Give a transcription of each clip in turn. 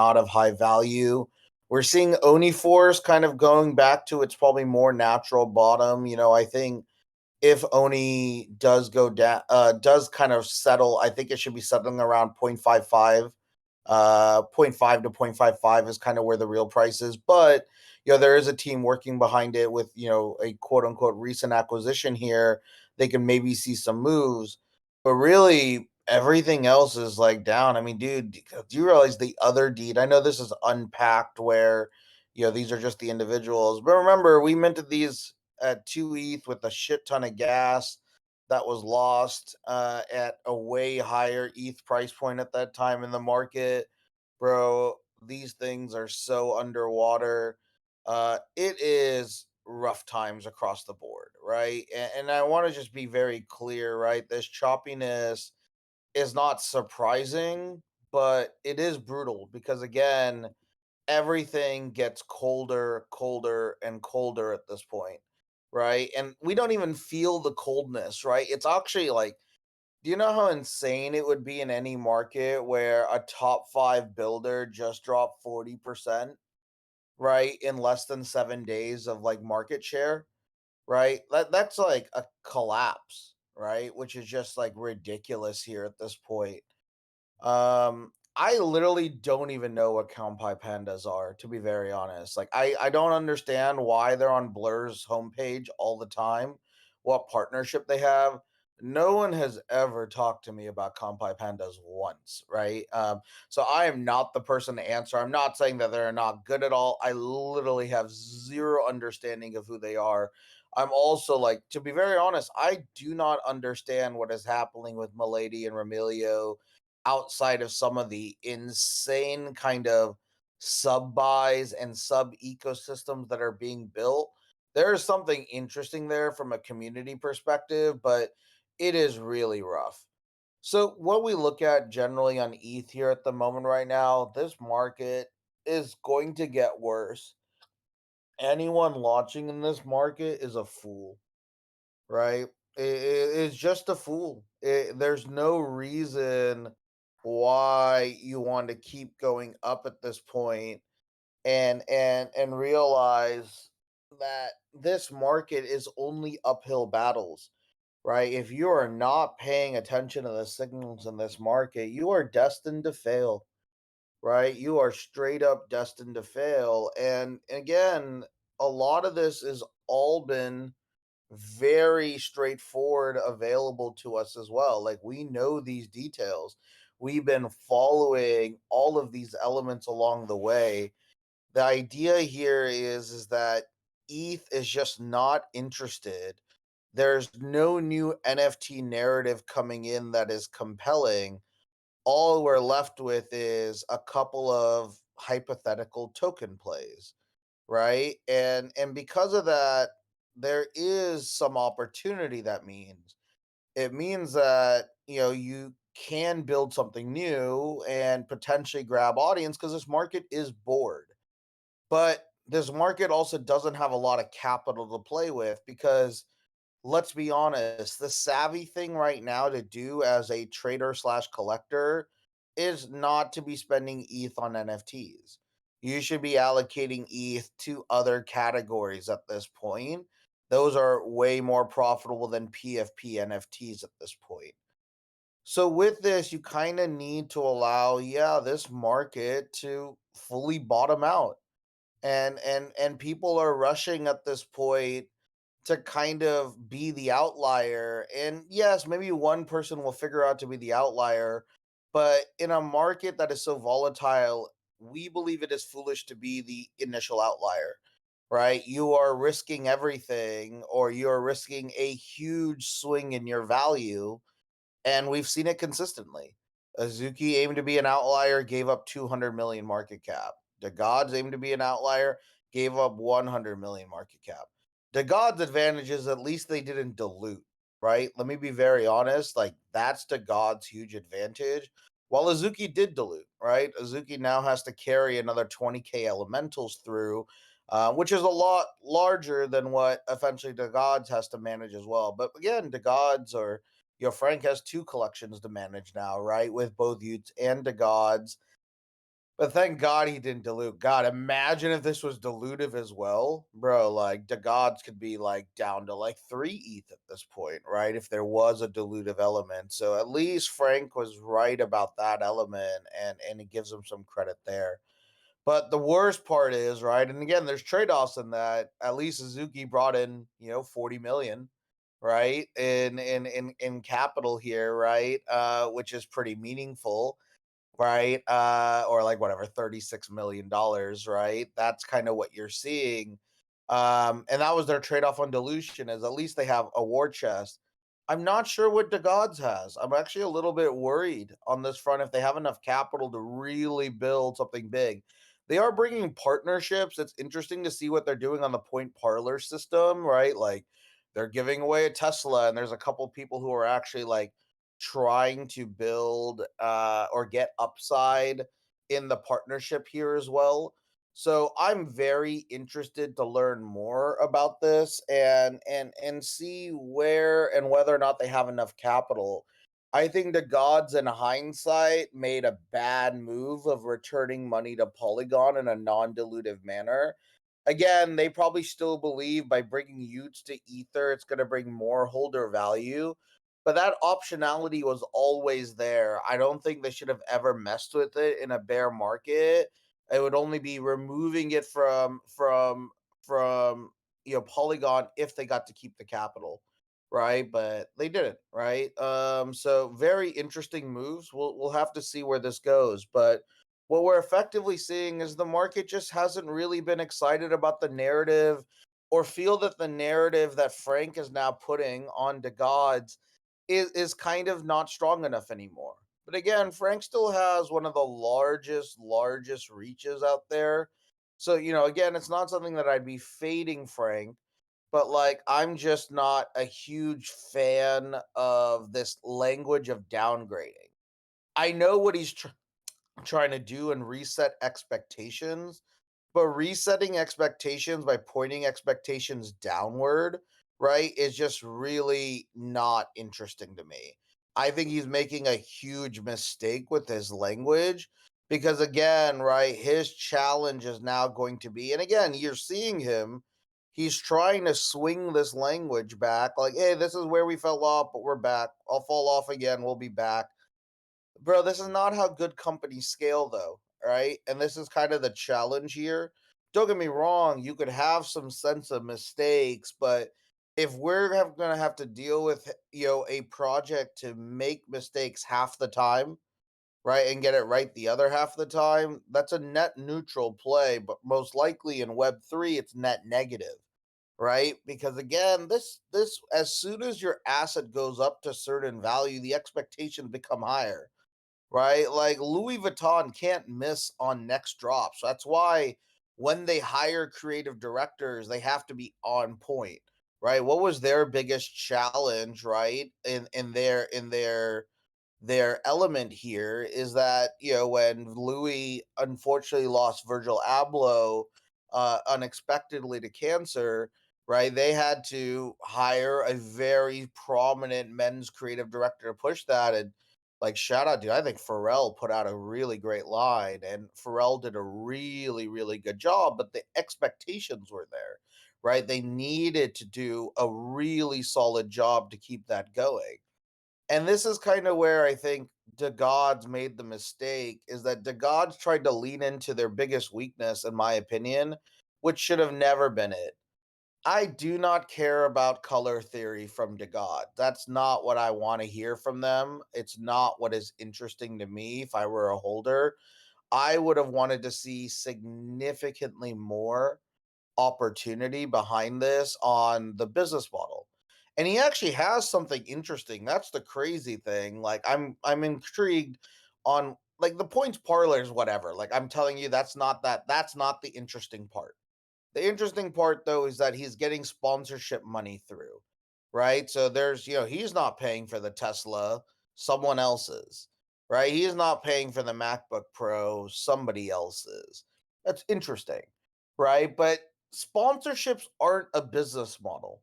not of high value. We're seeing Oni Force kind of going back to its probably more natural bottom. I think if Oni does go down, does kind of settle, I think it should be settling around 0.55. 0.5 to 0.55 is kind of where the real price is. But, there is a team working behind it with, a quote unquote recent acquisition here. They can maybe see some moves. But really, everything else is like down. I mean, dude, do you realize the other deed? I know this is unpacked where, these are just the individuals. But remember, we minted these at 2 ETH with a shit ton of gas that was lost at a way higher ETH price point at that time in the market. Bro, these things are so underwater. It is rough times across the board, right? And I want to just be very clear, right? This choppiness is not surprising, but it is brutal because, again, everything gets colder, colder, and colder at this point, right? And we don't even feel the coldness, right? It's actually like, do you know how insane it would be in any market where a top five builder just dropped 40%, right? In less than 7 days of like market share, right? That's like a collapse, right? Which is just like ridiculous here at this point. I literally don't even know what Kampai pandas are, to be very honest. Like, I don't understand why they're on Blur's homepage all the time, what partnership they have. No one has ever talked to me about Kampai pandas once, right? So I am not the person to answer. I'm not saying that they're not good at all. I literally have zero understanding of who they are. I'm also like, to be very honest, I do not understand what is happening with Milady and Remilio outside of some of the insane kind of sub buys and sub ecosystems that are being built. There is something interesting there from a community perspective, but it is really rough. So, what we look at generally on ETH here at the moment right now, this market is going to get worse. Anyone launching in this market is a fool, right? It's just a fool. There's no reason why you want to keep going up at this point and realize that this market is only uphill battles, right? If you are not paying attention to the signals in this market, you are destined to fail, right? You are straight up destined to fail. And again, a lot of this has all been very straightforward available to us as well. Like, we know these details. We've been following all of these elements along the way. The idea here is that ETH is just not interested. There's no new NFT narrative coming in that is compelling. All we're left with is a couple of hypothetical token plays, right? And because of that, there is some opportunity. That means it means that, you can build something new and potentially grab audience because this market is bored. But this market also doesn't have a lot of capital to play with because, let's be honest, the savvy thing right now to do as a trader slash collector is not to be spending ETH on NFTs. You should be allocating ETH to other categories at this point. Those are way more profitable than PFP NFTs at this point. So with this, you kind of need to allow, yeah, this market to fully bottom out. And people are rushing at this point to kind of be the outlier. And yes, maybe one person will figure out to be the outlier, but in a market that is so volatile, we believe it is foolish to be the initial outlier, right? You are risking everything, or you're risking a huge swing in your value, and we've seen it consistently. Azuki aimed to be an outlier, gave up 200 million market cap. The Gods aimed to be an outlier, gave up 100 million market cap. The Gods' advantage is at least they didn't dilute, right? Let me be very honest. Like, that's the Gods' huge advantage. While Azuki did dilute, right? Azuki now has to carry another 20K elementals through, which is a lot larger than what eventually the Gods has to manage as well. But again, the Gods are, Frank has two collections to manage now, right? With both Utes and the Gods. But thank God he didn't dilute. God, imagine if this was dilutive as well, bro. Like the gods could be like down to like 3 ETH at this point, right? If there was a dilutive element. So at least Frank was right about that element, and it gives him some credit there. But the worst part is, right, and again, there's trade-offs in that. At least Suzuki brought in, 40 million, right? In capital here, right? Which is pretty meaningful, right? Or like whatever, $36 million, right? That's kind of what you're seeing. And that was their trade-off on dilution, is at least they have a war chest. I'm not sure what the gods has. I'm actually a little bit worried on this front if they have enough capital to really build something big. They are bringing partnerships. It's interesting to see what they're doing on the point parlor system, right? Like they're giving away a Tesla, and there's a couple people who are actually like trying to build or get upside in the partnership here as well. So I'm very interested to learn more about this, and see where and whether or not they have enough capital. I think the gods in hindsight made a bad move of returning money to Polygon in a non-dilutive manner. Again, they probably still believe by bringing Utes to Ether, it's going to bring more holder value, but that optionality was always there. I don't think they should have ever messed with it in a bear market. It would only be removing it from Polygon if they got to keep the capital, right? But they didn't, right? So very interesting moves. We'll have to see where this goes, but what we're effectively seeing is the market just hasn't really been excited about the narrative, or feel that the narrative that Frank is now putting on the gods is kind of not strong enough anymore. But again, Frank still has one of the largest reaches out there. So, again, it's not something that I'd be fading Frank, but like I'm just not a huge fan of this language of downgrading. I know what he's trying to do and reset expectations, but resetting expectations by pointing expectations downward, right, is just really not interesting to me. I think he's making a huge mistake with his language because, again, right, his challenge is now going to be, and again, you're seeing him, he's trying to swing this language back like, hey, this is where we fell off, but we're back. I'll fall off again. We'll be back. Bro, this is not how good companies scale, though, right? And this is kind of the challenge here. Don't get me wrong, you could have some sense of mistakes, but if we're going to have to deal with, a project to make mistakes half the time, right, and get it right the other half of the time, that's a net neutral play, but most likely in Web3, it's net negative, right? Because again, this as soon as your asset goes up to certain value, the expectations become higher, right? Like Louis Vuitton can't miss on next drops. That's why when they hire creative directors, they have to be on point, right? What was their biggest challenge, right? In their element here is that, when Louis unfortunately lost Virgil Abloh unexpectedly to cancer, right, they had to hire a very prominent men's creative director to push that. And like, shout out, dude, I think Pharrell put out a really great line, and Pharrell did a really, really good job, but the expectations were there, right? They needed to do a really solid job to keep that going. And this is kind of where I think the gods made the mistake, is that the gods tried to lean into their biggest weakness, in my opinion, which should have never been it. I do not care about color theory from the god. That's not what I want to hear from them. It's not what is interesting to me if I were a holder. I would have wanted to see significantly more opportunity behind this on the business model. And he actually has something interesting. That's the crazy thing. Like I'm intrigued on like the points parlors, whatever. Like I'm telling you, that's not the interesting part. The interesting part though is that he's getting sponsorship money through, right? So there's, he's not paying for the Tesla, someone else's, right? He's not paying for the MacBook Pro, somebody else's. That's interesting, right? But sponsorships aren't a business model.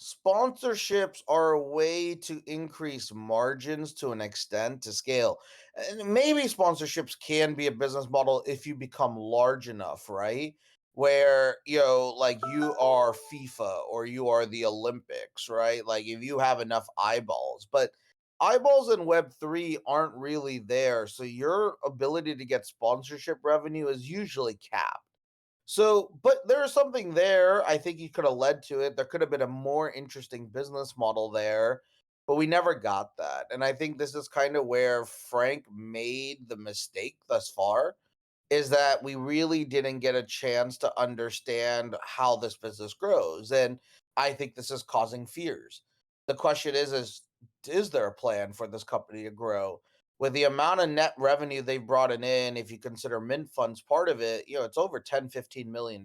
Sponsorships are a way to increase margins to an extent to scale. And maybe sponsorships can be a business model if you become large enough, right? Where, like you are FIFA or you are the Olympics, right? Like if you have enough eyeballs, but eyeballs in Web3 aren't really there. So your ability to get sponsorship revenue is usually capped. So, but there's something there. I think you could have led to it. There could have been a more interesting business model there, but we never got that. And I think this is kind of where Frank made the mistake thus far, is that we really didn't get a chance to understand how this business grows. And I think this is causing fears. The question is there a plan for this company to grow? With the amount of net revenue they've brought in, if you consider mint funds part of it, it's over 10, $15 million.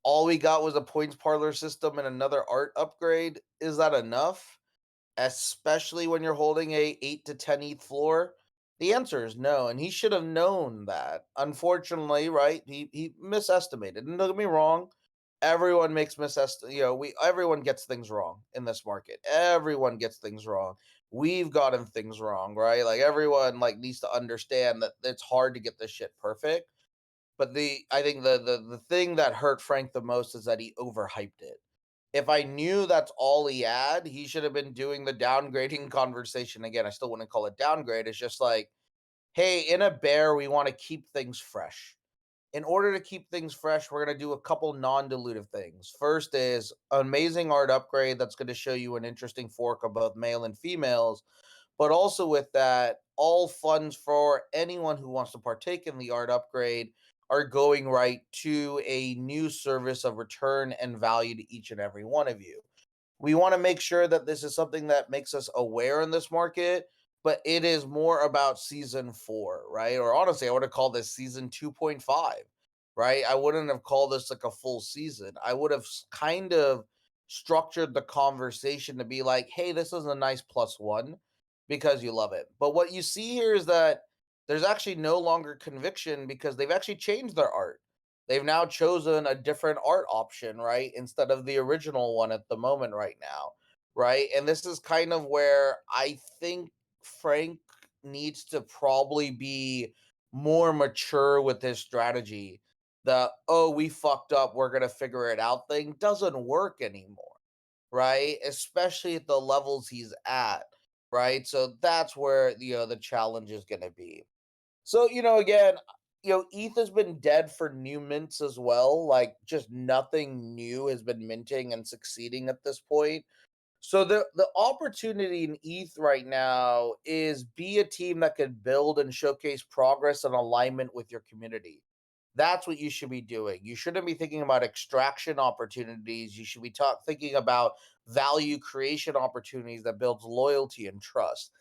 All we got was a points parlor system and another art upgrade. Is that enough? Especially when you're holding a 8 to 10 ETH floor? The answer is no, and he should have known that. Unfortunately, right? He misestimated. And don't get me wrong, everyone makes we everyone gets things wrong in this market. Everyone gets things wrong. We've gotten things wrong, right? Like everyone needs to understand that it's hard to get this shit perfect. But I think the thing that hurt Frank the most is that he overhyped it. If I knew that's all he had, he should have been doing the downgrading conversation again. I still wouldn't call it downgrade. It's just like, hey, in a bear, we want to keep things fresh. In order to keep things fresh, we're going to do a couple non-dilutive things. First is amazing art upgrade that's going to show you an interesting fork of both male and females. But also with that, all funds for anyone who wants to partake in the art upgrade are going right to a new service of return and value to each and every one of you. We want to make sure that this is something that makes us aware in this market, but it is more about season 4, right? Or honestly, I would have called this season 2.5, right? I wouldn't have called this like a full season. I would have kind of structured the conversation to be like, hey, this is a nice +1 because you love it. But what you see here is that there's actually no longer conviction because they've actually changed their art. They've now chosen a different art option, right? Instead of the original one at the moment right now, right? And this is kind of where I think Frank needs to probably be more mature with his strategy. The, oh, we fucked up, we're going to figure it out thing doesn't work anymore, right? Especially at the levels he's at, right? So that's where, the challenge is going to be. So, again, ETH has been dead for new mints as well. Like, just nothing new has been minting and succeeding at this point. So the opportunity in ETH right now is be a team that could build and showcase progress and alignment with your community. That's what you should be doing. You shouldn't be thinking about extraction opportunities. You should be thinking about value creation opportunities that builds loyalty and trust.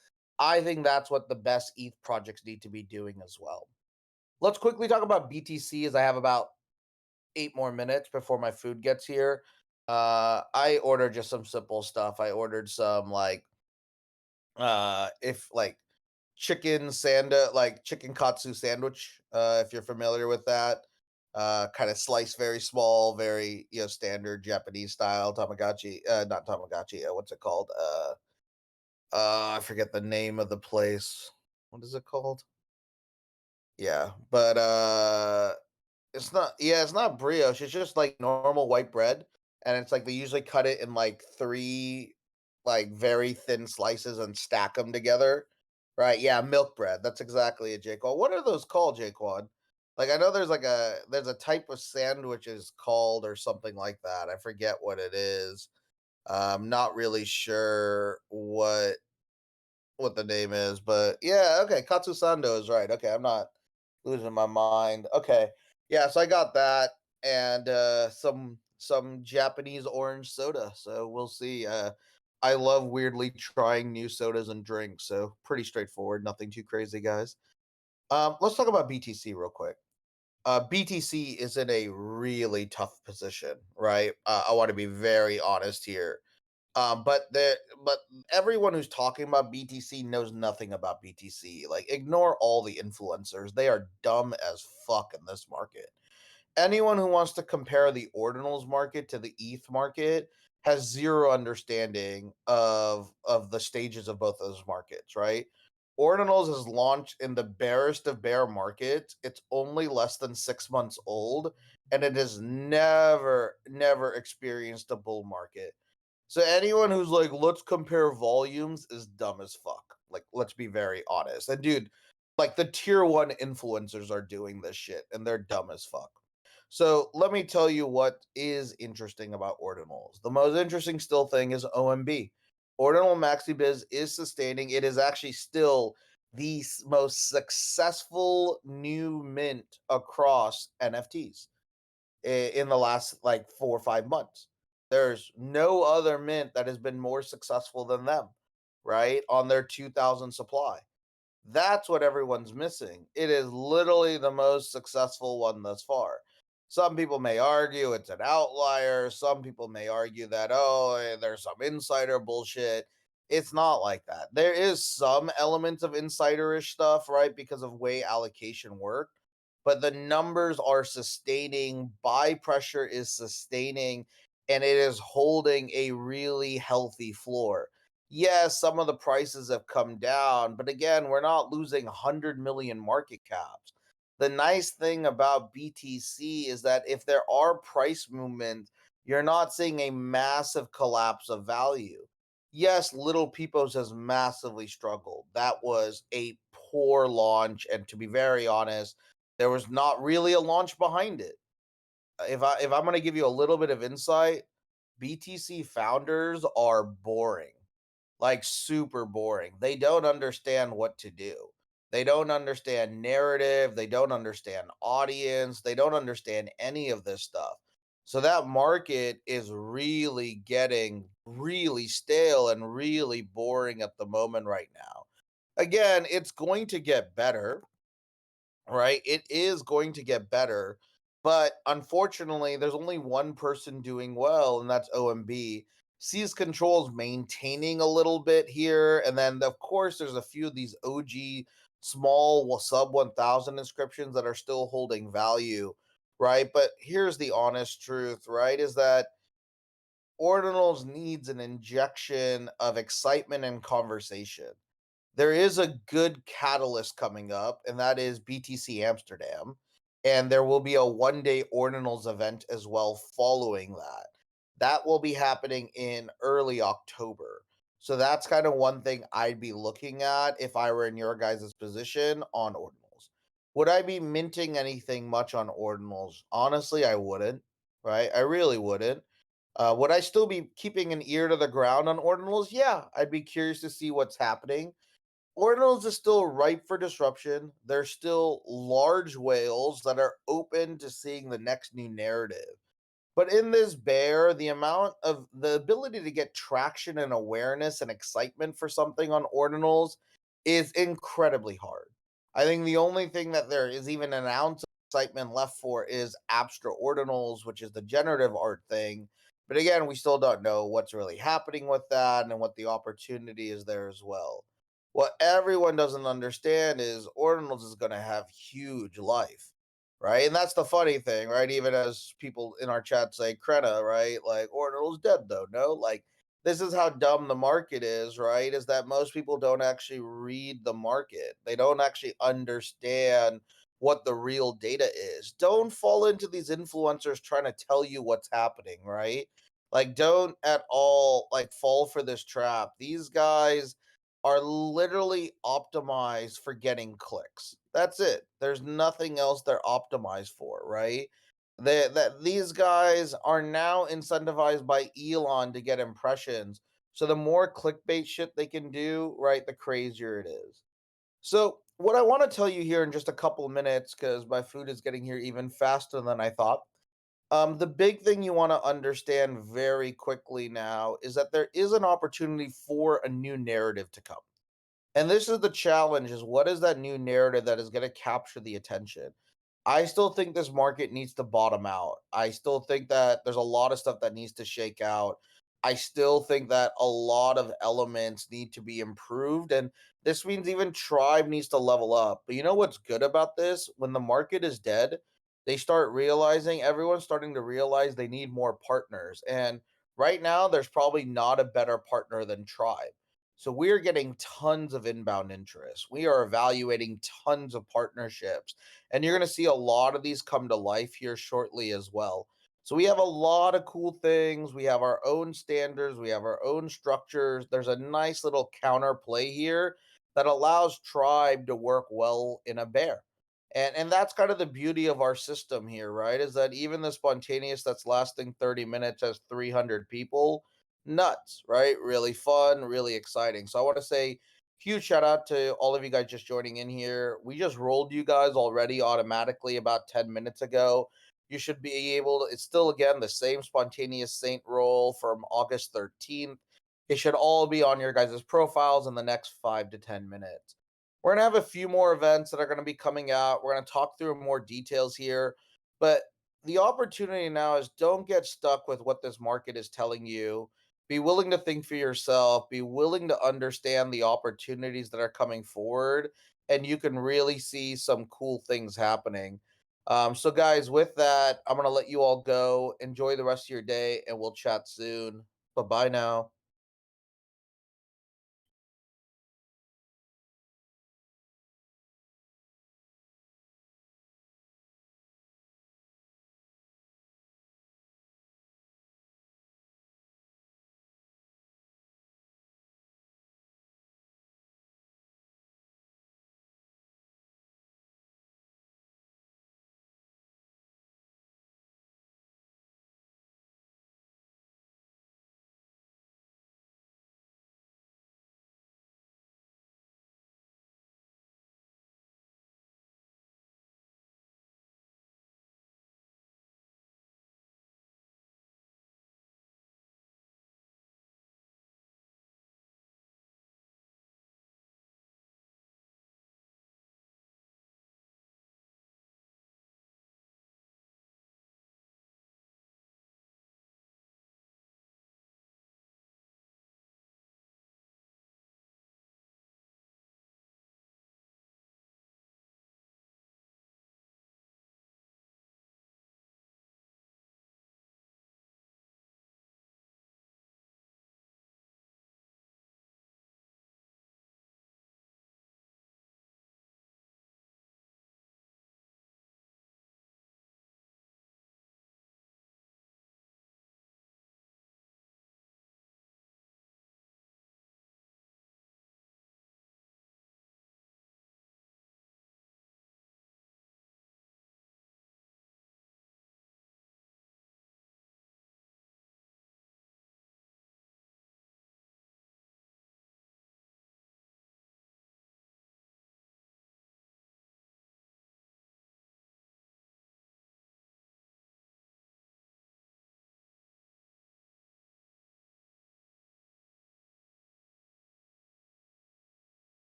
I think that's what the best ETH projects need to be doing as well. Let's quickly talk about BTC as I have about 8 more minutes before my food gets here. I ordered just some simple stuff. I ordered some if like chicken katsu sandwich, if you're familiar with that. Kind of sliced very small, very standard Japanese style tamagotchi, not tamagotchi, what's it called? I forget the name of the place. What is it called? Yeah, but it's not brioche, it's just like normal white bread, and it's like they usually cut it in like 3 like very thin slices and stack them together. Right, yeah, milk bread. That's exactly it, Jaquan. What are those called, Jaquan? Like I know there's a type of sandwiches called or something like that. I forget what it is. I'm not really sure what the name is, but yeah, okay, Katsu Sando is right. Okay, I'm not losing my mind. Okay. Yeah, so I got that and some Japanese orange soda. So we'll see. I love weirdly trying new sodas and drinks, so pretty straightforward, nothing too crazy, guys. Let's talk about BTC real quick. BTC is in a really tough position, right? I want to be very honest here. But everyone who's talking about BTC knows nothing about BTC. Like, ignore all the influencers; they are dumb as fuck in this market. anyone who wants to compare the ordinals market to the ETH market has zero understanding of the stages of both of those markets, right? Ordinals is launched in the barest of bear markets. It's only less than 6 months old, and it has never experienced a bull market. So anyone who's like, let's compare volumes is dumb as fuck. Like, let's be very honest. And dude, like the tier one influencers are doing this shit and they're dumb as fuck. So let me tell you what is interesting about ordinals. The most interesting still thing is OMB. Ordinal MaxiBiz is sustaining. It is actually still the most successful new mint across NFTs in the last like 4 or 5 months. There's no other mint that has been more successful than them, right? On their 2000 supply. That's what everyone's missing. It is literally the most successful one thus far. Some people may argue it's an outlier. Some people may argue that, oh, there's some insider bullshit. It's not like that. There is some elements of insiderish stuff, right? Because of way allocation work. But the numbers are sustaining, buy pressure is sustaining, and it is holding a really healthy floor. Yes, some of the prices have come down, but again, we're not losing 100 million market caps. The nice thing about BTC is that if there are price movements, you're not seeing a massive collapse of value. Yes, Little People's has massively struggled. That was a poor launch, and to be very honest, there was not really a launch behind it. If I'm going to give you a little bit of insight, BTC founders are boring, like super boring. They don't understand what to do. They don't understand narrative. They don't understand audience. They don't understand any of this stuff. So that market is really getting really stale and really boring at the moment right now. Again, it's going to get better, right? It is going to get better, but unfortunately, there's only one person doing well, and that's OMB. Seas Control's maintaining a little bit here, and then of course there's a few of these OG small sub 1000 inscriptions that are still holding value, right? But here's the honest truth, right? Is that Ordinals needs an injection of excitement and conversation. There is a good catalyst coming up, and that is BTC Amsterdam. And there will be a 1 day ordinals event as well following that. That will be happening in early October. So that's kind of one thing I'd be looking at if I were in your guys' position on ordinals. Would I be minting anything much on ordinals? Honestly, I wouldn't, right? I really wouldn't. Would I still be keeping an ear to the ground on ordinals? Yeah, I'd be curious to see what's happening. Ordinals is still ripe for disruption. There's still large whales that are open to seeing the next new narrative. But in this bear, the amount of the ability to get traction and awareness and excitement for something on ordinals is incredibly hard. I think the only thing that there is even an ounce of excitement left for is abstract ordinals, which is the generative art thing. But again, we still don't know what's really happening with that and what the opportunity is there as well. What everyone doesn't understand is ordinals is going to have huge life, right? And that's the funny thing, right? Even as people in our chat say, Krena, right? Like, Ordinal's dead, though. No, like, this is how dumb the market is, right? Is that most people don't actually read the market, they don't actually understand what the real data is. Don't fall into these influencers trying to tell you what's happening, right? Like, don't at all like fall for this trap. These guys are literally optimized for getting clicks. That's it. There's nothing else they're optimized for, right? That these guys are now incentivized by Elon to get impressions. So the more clickbait shit they can do, right, the crazier it is. So what I want to tell you here in just a couple minutes, because my food is getting here even faster than I thought. The big thing you want to understand very quickly now is that there is an opportunity for a new narrative to come. And this is the challenge, is what is that new narrative that is going to capture the attention? I still think this market needs to bottom out. I still think that there's a lot of stuff that needs to shake out. I still think that a lot of elements need to be improved. And this means even Tribe needs to level up. But you know what's good about this? When the market is dead, they start realizing everyone's starting to realize they need more partners. And right now, there's probably not a better partner than Tribe. So we're getting tons of inbound interest. We are evaluating tons of partnerships, and you're going to see a lot of these come to life here shortly as well. So we have a lot of cool things. We have our own standards, we have our own structures. There's a nice little counterplay here that allows Tribe to work well in a bear. And that's kind of the beauty of our system here, right? Is that even the spontaneous that's lasting 30 minutes has 300 people. Nuts, right? Really fun, really exciting. So I want to say huge shout out to all of you guys just joining in here. We just rolled you guys already automatically about 10 minutes ago. You should be able to, it's still again the same spontaneous saint roll from August 13th. It should all be on your guys' profiles in the next 5 to 10 minutes. We're gonna have a few more events that are gonna be coming out. We're gonna talk through more details here, but the opportunity now is don't get stuck with what this market is telling you. Be willing to think for yourself, be willing to understand the opportunities that are coming forward, and you can really see some cool things happening. So, guys, with that, I'm going to let you all go. Enjoy the rest of your day, and we'll chat soon. Bye bye now.